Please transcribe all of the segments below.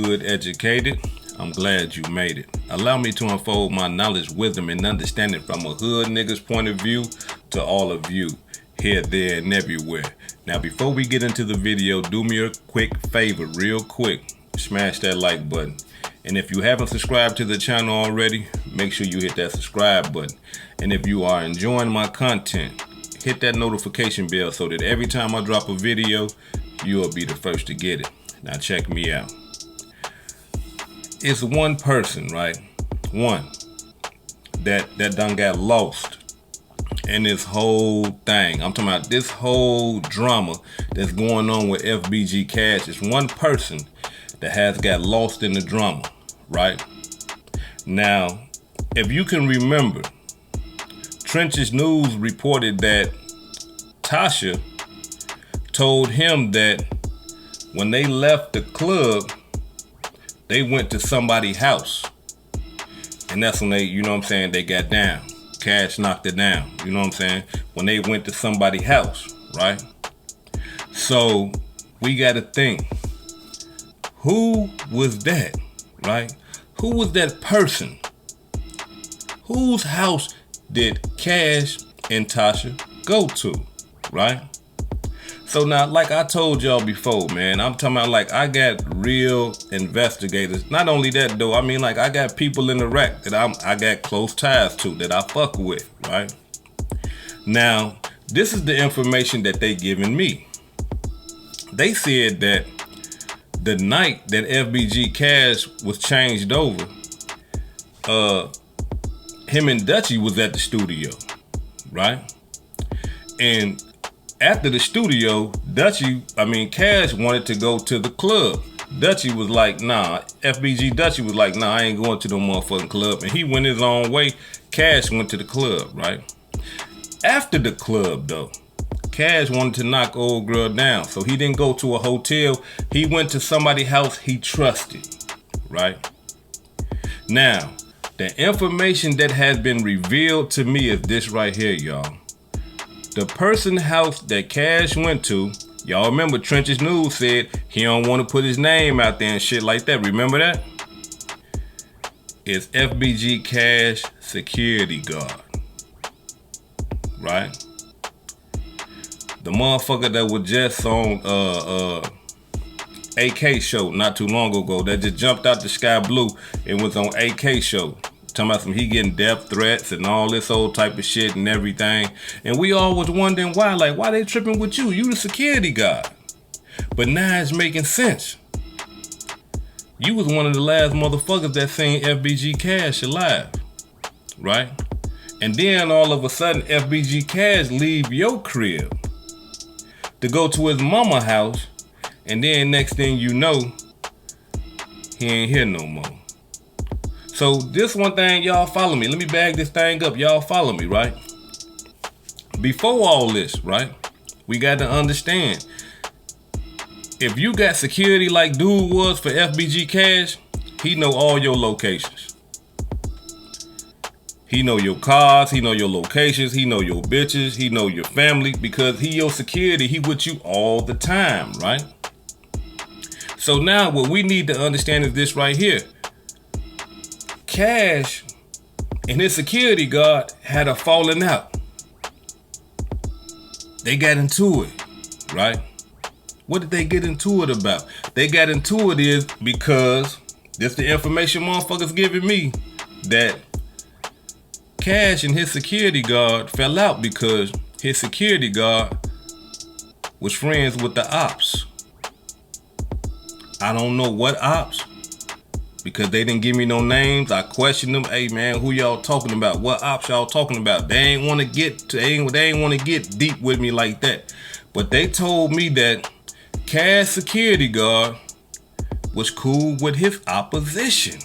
hood educated, I'm glad you made it. Allow me to unfold my knowledge, wisdom, and understanding from a hood nigga's point of view to all of you, here, there, and everywhere. Now, before we get into the video, do me a quick favor, real quick. Smash that like button. And if you haven't subscribed to the channel already, make sure you hit that subscribe button. And if you are enjoying my content, hit that notification bell so that every time I drop a video, you'll be the first to get it. Now check me out. It's one person, right? One that done got lost in this whole thing. I'm talking about this whole drama that's going on with FBG Cash. It's one person that has got lost in the drama, right? Now, if you can remember, Trenches News reported that Tasha told him that when they left the club, they went to somebody's house. And that's when they, you know what I'm saying, they got down. Cash knocked it down, you know what I'm saying? When they went to somebody's house, right? So we got to think, who was that, right? Who was that person? Whose house did Cash and Tasha go to, right? So now, like I told y'all before, man, I'm talking about like I got real investigators. Not only that though, I mean like I got people in the rack that I got close ties to that I fuck with, right? Now, this is the information that they giving me. They said that the night that FBG Cash was changed over, him and Dutchie was at the studio, right? And after the studio, Cash wanted to go to the club. Dutchie was like, nah, Dutchie was like, nah, I ain't going to no motherfucking club. And he went his own way. Cash went to the club, right? After the club, though, Cash wanted to knock old girl down. So he didn't go to a hotel. He went to somebody's house he trusted, right? Now, the information that has been revealed to me is this right here, y'all. The person's house that Cash went to, y'all remember Trenches News said he don't want to put his name out there and shit like that. Remember that? It's FBG Cash security guard, right? The motherfucker that was just on AK show not too long ago that just jumped out the sky blue and was on AK show. Talking about he getting death threats and all this old type of shit and everything. And we all was wondering why, like, why they tripping with you? You the security guard. But now it's making sense. You was one of the last motherfuckers that seen FBG Cash alive, right? And then all of a sudden, FBG Cash leave your crib to go to his mama house. And then next thing you know, he ain't here no more. So this one thing, y'all follow me. Let me bag this thing up. Y'all follow me, right? Before all this, right? We got to understand. If you got security like dude was for FBG Cash, he know all your locations. He know your cars, he know your locations, he know your bitches, he know your family, because he your security, he with you all the time, right? So now what we need to understand is this right here. Cash and his security guard had a falling out. They got into it, right? What did they get into it about? They got into it is because this the information motherfuckers giving me that Cash and his security guard fell out because his security guard was friends with the ops. I don't know what ops, because they didn't give me no names. I questioned them. Hey man, who y'all talking about? What ops y'all talking about? They ain't want to get deep with me like that. But they told me that Cash security guard was cool with his opposition.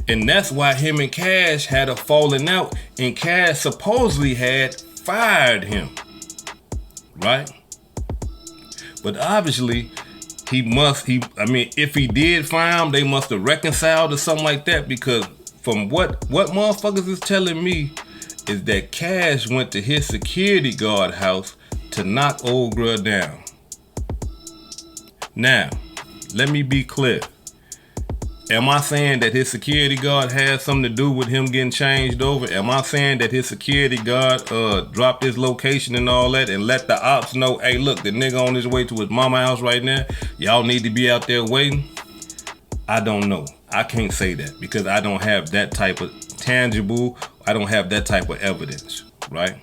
And that's why him and Cash had a falling out, and Cash supposedly had fired him, right? But obviously, if he did fire him, they must have reconciled or something like that, because from what motherfuckers is telling me is that Cash went to his security guard house to knock old girl down. Now, let me be clear. Am I saying that his security guard has something to do with him getting changed over? Am I saying that his security guard dropped his location and all that and let the ops know, hey, look, the nigga on his way to his mama house right now. Y'all need to be out there waiting? I don't know. I can't say that because I don't have that type of tangible, I don't have that type of evidence, right?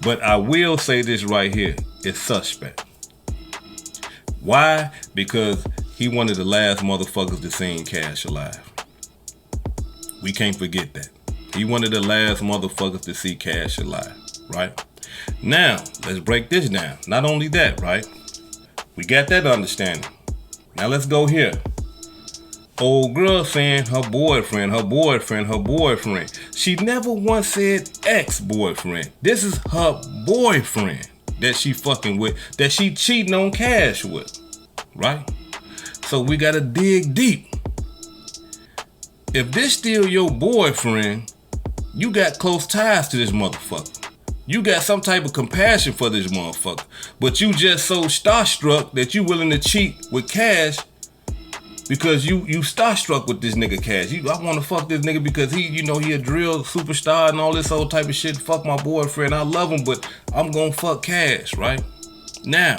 But I will say this right here. It's suspect. Why? Because he one of the last motherfuckers to seen Cash alive. We can't forget that. He one of the last motherfuckers to see Cash alive, right? Now, let's break this down. Not only that, right? We got that understanding. Now let's go here. Old girl saying her boyfriend. She never once said ex-boyfriend. This is her boyfriend that she fucking with, that she cheating on Cash with, right? So we gotta dig deep. If this still your boyfriend, you got close ties to this motherfucker. You got some type of compassion for this motherfucker. But you just so starstruck that you willing to cheat with Cash because you starstruck with this nigga Cash. I want to fuck this nigga because he a drill superstar and all this old type of shit. Fuck my boyfriend. I love him, but I'm gonna fuck Cash, right? Now,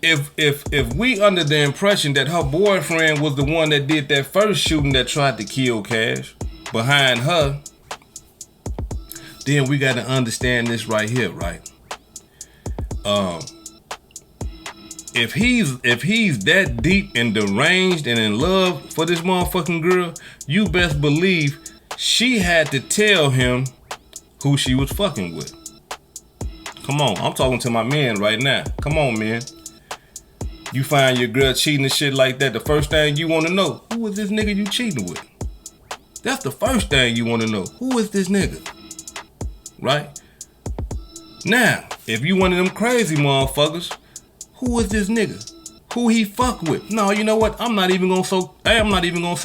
if we under the impression that her boyfriend was the one that did that first shooting that tried to kill Cash behind her, then we got to understand this right here, right? If he's that deep and deranged and in love for this motherfucking girl, you best believe she had to tell him who she was fucking with. Come on, I'm talking to my men right now. Come on, man. You find your girl cheating and shit like that, the first thing you want to know, who is this nigga you cheating with? That's the first thing you want to know. Who is this nigga? Right? Now, if you one of them crazy motherfuckers, who is this nigga? Who he fuck with? No, you know what? I'm not even gonna say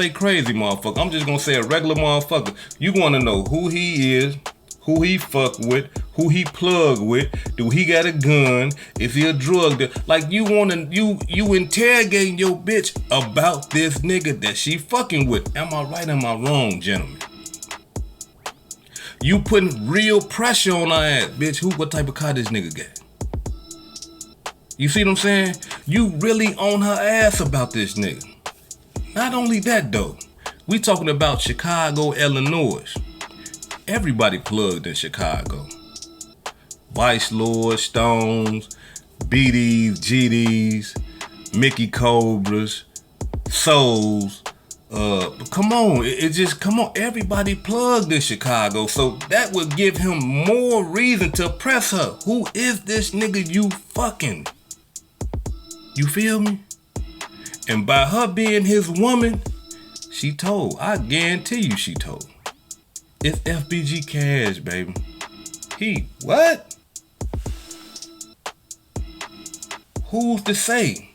crazy motherfucker. I'm just gonna say a regular motherfucker. You wanna know who he is, who he fuck with, who he plug with, do he got a gun, is he a drug dealer? Like you interrogating your bitch about this nigga that she fucking with. Am I right, am I wrong, gentlemen? You putting real pressure on her ass, bitch. What type of car this nigga got? You see what I'm saying? You really on her ass about this nigga. Not only that though, we talking about Chicago, Illinois. Everybody plugged in Chicago. Vice Lords, Stones, BDs, GDs, Mickey Cobras, Souls. Come on, everybody plugged in Chicago, so that would give him more reason to press her. Who is this nigga you fucking? You feel me? And by her being his woman, she told. I guarantee you she told. It's FBG Cash, baby. What? Who's to say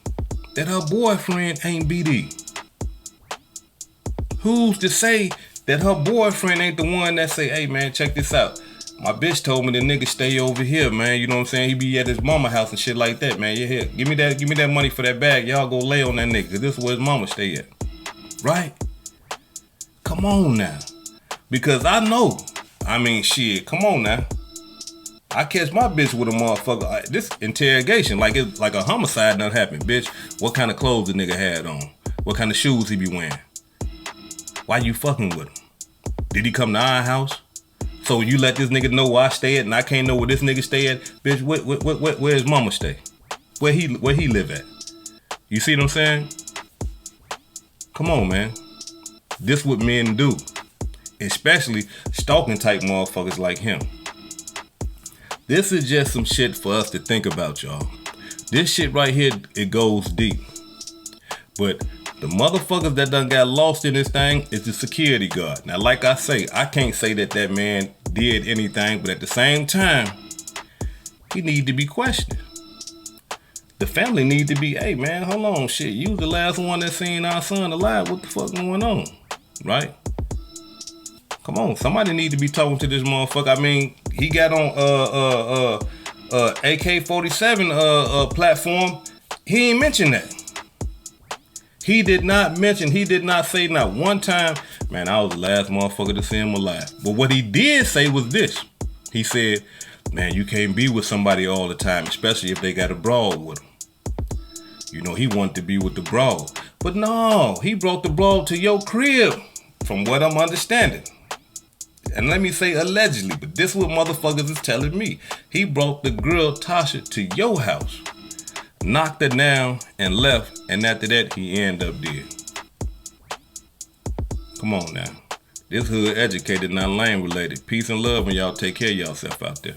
that her boyfriend ain't BD? Who's to say that her boyfriend ain't the one that say, hey man, check this out. My bitch told me the nigga stay over here, man. You know what I'm saying? He be at his mama house and shit like that, man. Yeah, here. Give me that money for that bag. Y'all go lay on that nigga, cause this is where his mama stay at. Right? Come on now. Because I know. I mean, shit, come on now. I catch my bitch with a motherfucker. This interrogation, like it's like a homicide done happened, bitch. What kind of clothes the nigga had on? What kind of shoes he be wearing? Why you fucking with him? Did he come to our house? So you let this nigga know where I stay at and I can't know where this nigga stay at? Bitch, where his mama stay? Where he live at? You see what I'm saying? Come on, man. This what men do. Especially stalking type motherfuckers like him. This is just some shit for us to think about, y'all. This shit right here, it goes deep. But the motherfuckers that done got lost in this thing is the security guard. Now, like I say, I can't say that man did anything, but at the same time, he need to be questioned. The family need to be, hey man, hold on, shit. You was the last one that seen our son alive. What the fuck going on? Right? Come on, somebody need to be talking to this motherfucker. I mean, he got on AK-47 platform He ain't mention that. He did not say not one time, man, I was the last motherfucker to see him alive. But what he did say was this. He said, man, you can't be with somebody all the time, especially if they got a broad with them. You know, he wanted to be with the broad. But no, he brought the broad to your crib, from what I'm understanding. And let me say allegedly, but this is what motherfuckers is telling me. He brought the girl Tasha to your house, knocked her down and left, and after that, he ended up dead. Come on now. This hood educated, not lane related. Peace and love, and y'all take care of yourself out there.